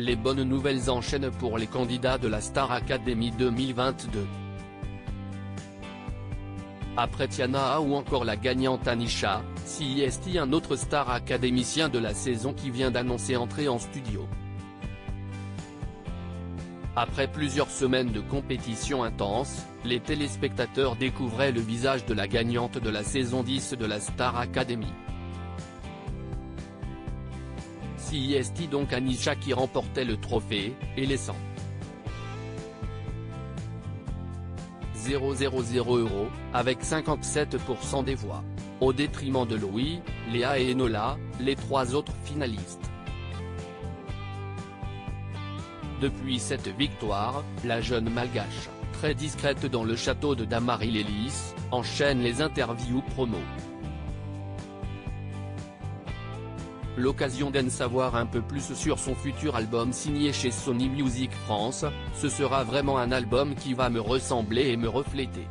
Les bonnes nouvelles enchaînent pour les candidats de la Star Academy 2022. Après Tiana ou encore la gagnante Anisha, CIST un autre star académicien de la saison qui vient d'annoncer entrer en studio. Après plusieurs semaines de compétition intense, les téléspectateurs découvraient le visage de la gagnante de la saison 10 de la Star Academy. CIST donc Anisha qui remportait le trophée, et laissant 000 € avec 57% des voix, au détriment de Louis, Léa et Enola, les trois autres finalistes. Depuis cette victoire, la jeune malgache, très discrète dans le château de Dammarie-les-Lys, enchaîne les interviews promo. L'occasion d'en savoir un peu plus sur son futur album signé chez Sony Music France, ce sera vraiment un album qui va me ressembler et me refléter.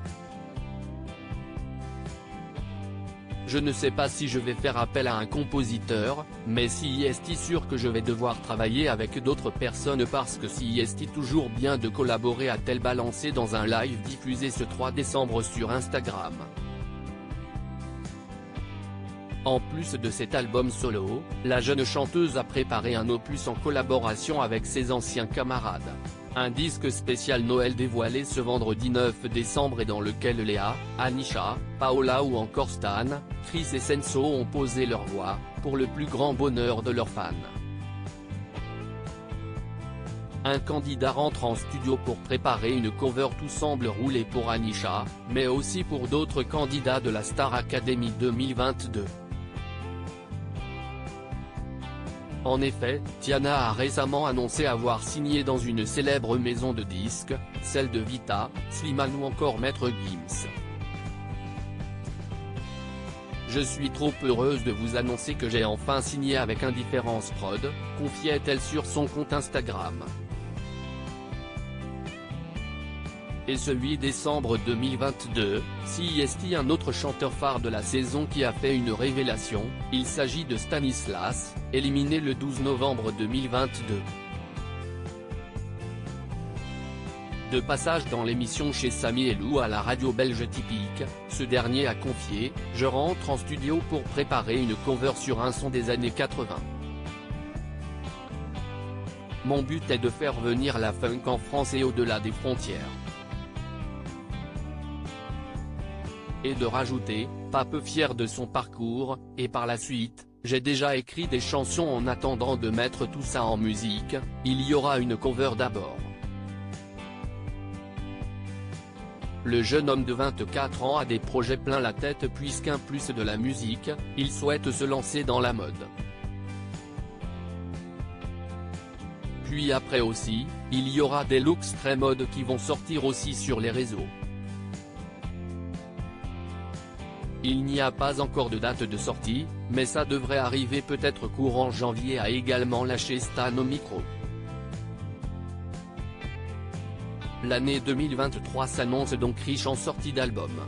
Je ne sais pas si je vais faire appel à un compositeur, mais CIST sûr que je vais devoir travailler avec d'autres personnes parce que CIST toujours bien de collaborer, a-t-elle balancé dans un live diffusé ce 3 décembre sur Instagram. En plus de cet album solo, la jeune chanteuse a préparé un opus en collaboration avec ses anciens camarades. Un disque spécial Noël dévoilé ce vendredi 9 décembre et dans lequel Léa, Anisha, Paola ou encore Stan, Chris et Senso ont posé leur voix, pour le plus grand bonheur de leurs fans. Un candidat rentre en studio pour préparer une cover Tout semble rouler pour Anisha, mais aussi pour d'autres candidats de la Star Academy 2022. En effet, Tiana a récemment annoncé avoir signé dans une célèbre maison de disques, celle de Vita, Slimane ou encore Maître Gims. Je suis trop heureuse de vous annoncer que j'ai enfin signé avec Indifférence Prod, confiait-elle sur son compte Instagram. Et ce 8 décembre 2022, CIST un autre chanteur phare de la saison qui a fait une révélation, il s'agit de Stanislas, éliminé le 12 novembre 2022. De passage dans l'émission chez Samy et Lou à la radio belge Typique, ce dernier a confié « Je rentre en studio pour préparer une cover sur un son des années 80. Mon but est de faire venir la funk en France et au-delà des frontières. » Et de rajouter, pas peu fier de son parcours, et par la suite, j'ai déjà écrit des chansons en attendant de mettre tout ça en musique, il y aura une cover d'abord. Le jeune homme de 24 ans a des projets plein la tête puisqu'en plus de la musique, il souhaite se lancer dans la mode. Puis après aussi, il y aura des looks très mode qui vont sortir aussi sur les réseaux. Il n'y a pas encore de date de sortie, mais ça devrait arriver peut-être courant janvier, a également lâché Stan au micro. L'année 2023 s'annonce donc riche en sorties d'albums.